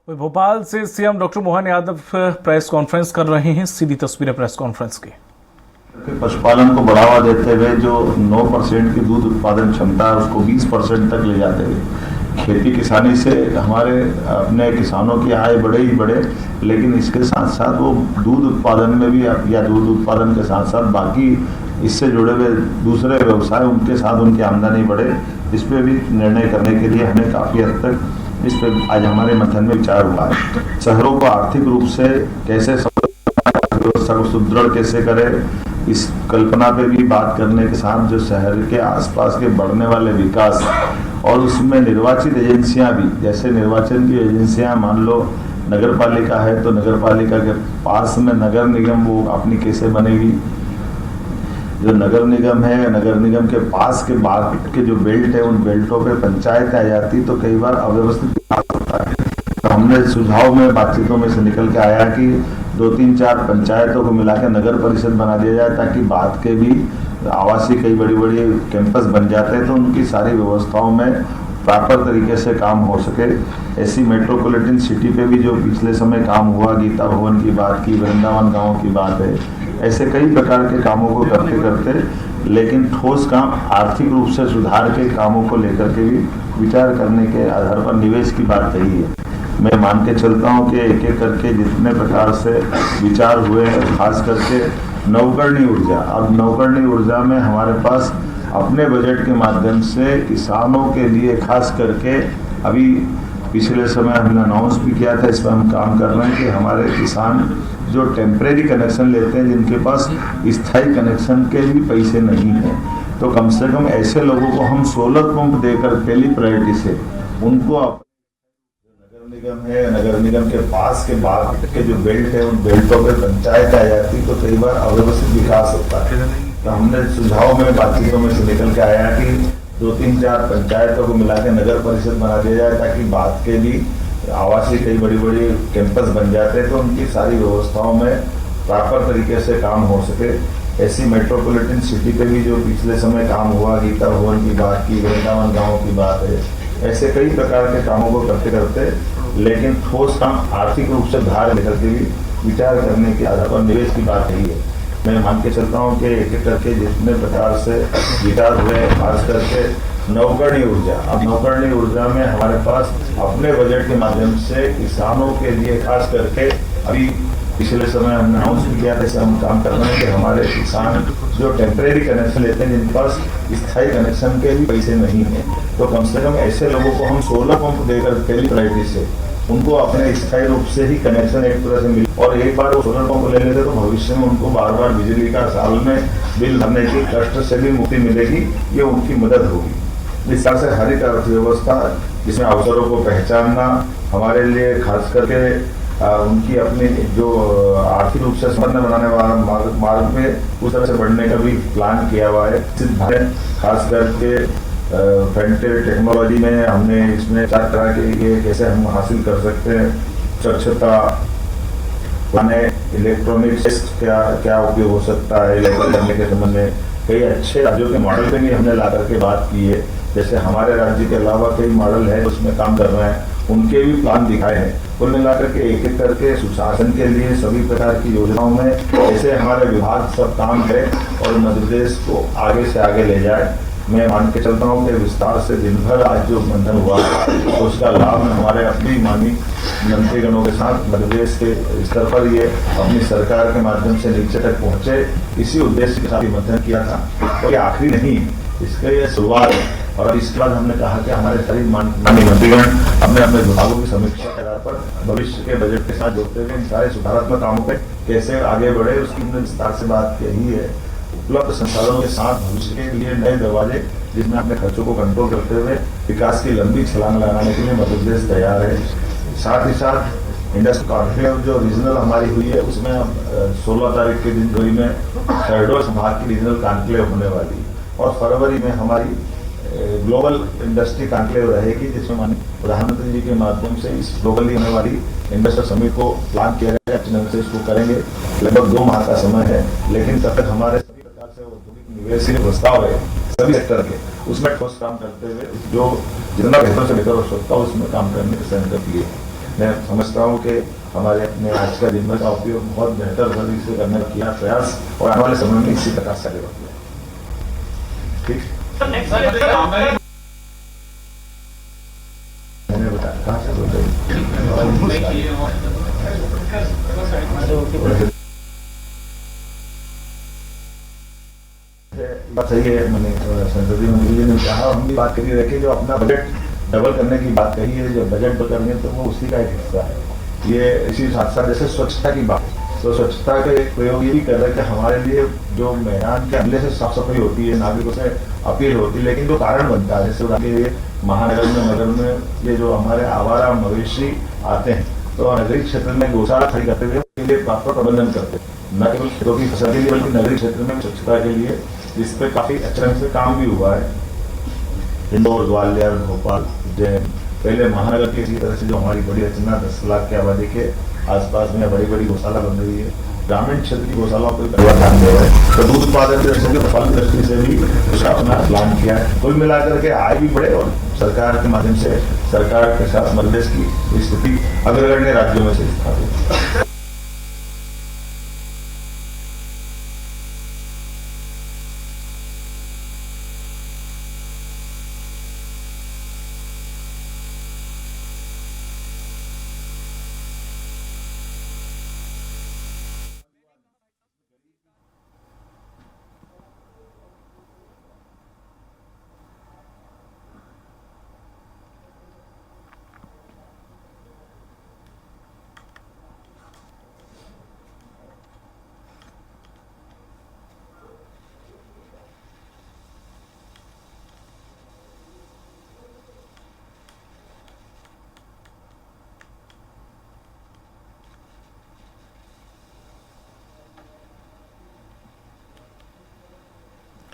वही भोपाल से CM doctor Mohan Yadav press conference कर रहे हैं। सीधी तस्वीरें प्रेस कॉन्फ्रेंस की। पशुपालन को बढ़ावा देते हुए जो 9% की दूध उत्पादन क्षमता है उसको 20% तक ले जाते हुए खेती किसानी से हमारे अपने किसानों की आय बढ़े ही बढ़े, लेकिन इसके साथ साथ वो दूध उत्पादन में भी या दूध उत्पादन के साथ साथ बाकी इससे जुड़े हुए दूसरे व्यवसाय उनके साथ उनकी आमदनी बढ़े, इस पर भी निर्णय करने के लिए हमें काफ़ी हद तक इस पर आज हमारे मंथन में विचार हुआ है। शहरों को आर्थिक रूप से कैसे व्यवस्था को सुदृढ़ कैसे करें, इस कल्पना पे भी बात करने के साथ जो शहर के आसपास के बढ़ने वाले विकास और उसमें निर्वाचित एजेंसियां भी, जैसे निर्वाचन की एजेंसियां मान लो नगर पालिका है तो नगर पालिका के पास में नगर निगम वो अपनी कैसे बनेगी, जो नगर निगम है नगर निगम के पास के बाद के जो बेल्ट है उन बेल्टों पे पंचायत आ जाती तो कई बार अव्यवस्थित होता है। तो हमने सुझाव में बातचीतों में से निकल के आया कि 2-3-4 पंचायतों को मिला के नगर परिषद बना दिया जाए ताकि बाद के भी आवासीय कई बड़ी बड़ी कैंपस बन जाते हैं तो उनकी सारी व्यवस्थाओं में प्रॉपर तरीके से काम हो सके। ऐसी मेट्रोपॉलिटन सिटी पे भी जो पिछले समय काम हुआ, गीता भवन की बात की, वृंदावन गांव की बात है, ऐसे कई प्रकार के कामों को करते करते लेकिन ठोस काम आर्थिक रूप से सुधार के कामों को लेकर के भी विचार करने के आधार पर निवेश की बात कही है। मैं मान के चलता हूँ कि एक एक करके जितने प्रकार से विचार हुए हैं, खास करके नवकरणीय ऊर्जा, अब नवकरणीय ऊर्जा में हमारे पास अपने बजट के माध्यम से किसानों के लिए खास करके अभी पिछले समय हमने अनाउंस भी किया था, इस पर हम काम कर रहे हैं कि हमारे किसान जो टेम्परेरी कनेक्शन लेते हैं, जिनके पास स्थायी कनेक्शन के भी पैसे नहीं हैं, तो कम से कम ऐसे लोगों को हम सोलर पंप देकर पहली प्रायोरिटी से उनको नगर निगम है नगर निगम के पास के बाद के जो बेल्ट है उन बेल्टों पे पंचायत आ जाती तो कई बार अव्यवस्थित विकास होता है। तो हमने सुझाव में बातचीतों में से निकल के आया कि 2-3-4 पंचायतों को मिला के नगर परिषद बना दिया जाए ताकि बाद के भी आवासीय कई बड़ी बड़ी कैंपस बन जाते हैं तो उनकी सारी व्यवस्थाओं में प्रॉपर तरीके से काम हो सके। ऐसी मेट्रोपॉलिटन सिटी पे भी जो पिछले समय काम हुआ, गीता भवन की बात की, वृंदावन गांव की बात है, ऐसे कई प्रकार के कामों को करते करते लेकिन ठोस काम आर्थिक रूप से बाहर निकल के भी विचार करने के आधार पर निवेश की बात यही है। मैं मान के चलता हूँ कि एक एक करके जितने प्रकार से विचार हुए, खास करके नवकरणीय ऊर्जा, अब नवकरणीय ऊर्जा में हमारे पास अपने बजट के माध्यम से किसानों के लिए खास करके अभी पिछले समय हमने अनाउंस भी किया, जैसे हम काम कर रहे हैं कि हमारे किसान जो टेम्परेरी कनेक्शन लेते हैं, जिनके पास स्थायी कनेक्शन के भी पैसे नहीं हैं, तो कम से कम ऐसे लोगों को हम सोलर पंप देकर पहली प्रायोरिटी से उनको अपने स्थायी रूप से ही कनेक्शन एक तरह से मिले और एक बार वो सोलर पंप ले लेते तो भविष्य में उनको बार बार बिजली का साल में बिल भरने की कष्ट से भी मुक्ति मिलेगी, ये उनकी मदद होगी। इस तरह से हरित अर्थव्यवस्था जिसमें अवसरों को पहचानना हमारे लिए खास करके उनकी अपनी जो आर्थिक रूप से संपन्न बनाने वाला मार्ग में उस तरह से बढ़ने का भी प्लान किया हुआ है। खास करके फ्रंटियर टेक्नोलॉजी में हमने इसमें 4 तरह के ये कैसे हम हासिल कर सकते हैं, स्वच्छता, इलेक्ट्रॉनिक्स क्या उपयोग हो सकता है इलेक्ट्रिक करने के संबंध में कई अच्छे राज्यों के मॉडल पे भी हमने ला करके बात की है। जैसे हमारे राज्य के अलावा कई मॉडल है उसमें काम कर रहे हैं, उनके भी प्लान दिखाए हैं। कुल मिलाकर के एक एक करके सुशासन के लिए सभी प्रकार की योजनाओं में ऐसे हमारे विभाग सब काम करे और मध्य प्रदेश को आगे से आगे ले जाए। मैं मान के चलता हूँ कि विस्तार से दिन भर आज जो मंथन हुआ तो उसका लाभ हमारे अपनी माननीय मंत्रीगणों के साथ मध्य प्रदेश के स्तर पर ये अपनी सरकार के माध्यम से नीचे तक पहुँचे, इसी उद्देश्य के साथ मंथन किया था और ये आखिरी नहीं, इसका ये शुरुआत है। और इसके बाद हमने कहा कि हमारे सभी माननीय मंत्रीगण अपने अपने विभागों की समीक्षा के आधार पर भविष्य के बजट के साथ जोड़ते हुए इन सारे सुधारात्मक कामों पे कैसे आगे बढ़े उसकी हमने विस्तार से बात की है। उपलब्ध संसाधनों के साथ भविष्य के लिए नए दरवाजे जिसमें अपने खर्चों को कंट्रोल करते हुए विकास की लंबी छलांग लगाने के लिए मध्य प्रदेश तैयार है। साथ ही साथ इंडस्ट्री कॉन्क्लेव जो रीजनल हमारी हुई है उसमें अब 16 तारीख के दिन दिल्ली में शहडोल संभाग की रीजनल कॉन्क्लेव होने वाली और फरवरी में हमारी ग्लोबल इंडस्ट्री कॉन्क्लेव रहेगी, जिसमें माननीय प्रधानमंत्री जी के माध्यम से इस ग्लोबली होने वाली इंडस्ट्रियल समिट को प्लान किया गया है। अच्छे ढंग से इसको करेंगे, लगभग 2 माह का समय है, लेकिन तब तक हमारे सभी प्रकार से औद्योगिक निवेश के प्रस्ताव है सभी सेक्टर के, उसमें ठोस काम करते हुए जो जितना बेहतर से बेहतर हो सकता हो उसमें काम करने का संकल्प लिए। मैं समझता हूँ कि हमारे अपने आज का दिन भर का उपयोग बहुत बेहतर तरीके से करने का किया प्रयास और आने वाले समय में इसी प्रकार से चलेगा। ठीक, मैंने बताया कहाँ से बोल रहे बात सही है। मैंने संसदीय मंत्री जी ने कहा, हम भी बात करी रखे, जो अपना बजट डबल करने की बात कही है, जो बजट डबल करने तो वो उसी का एक हिस्सा है। ये इसी साथ साथ जैसे स्वच्छता की बात, तो स्वच्छता का एक प्रयोग ये भी कर रहे हैं कि हमारे लिए जो मैदान के अगले से साफ सफाई होती है, नागरिकों से अपील होती है, लेकिन जो कारण बनता है, जैसे उदाहरण के लिए महानगर में नगर में ये जो हमारे आवारा मवेशी आते हैं, तो नगरीय क्षेत्र में गौशाला खड़ी करते हुए लिए प्रॉपर प्रबंधन करते हैं, न केवल खेतों की फसल के लिए बल्कि नगरीय क्षेत्र में स्वच्छता के लिए इस पे काफी अच्छे ढंग से काम भी हुआ है। इंदौर, ग्वालियर, भोपाल, उज्जैन, पहले महानगर की इसी तरह से जो हमारी बड़ी रचना 10 लाख की आबादी के आसपास में बड़ी बड़ी गौशाला बन रही है, ग्रामीण क्षेत्र की गौशालाओं पर ध्यान दे रहे हैं, तो दूध उत्पादन की दृष्टि से भी उसका अपना प्लान किया है। कुल मिलाकर के आय भी बढ़े और सरकार के माध्यम से सरकार के साथ मध्यस्थ की स्थिति अग्रगण्य राज्यों में से स्थापित।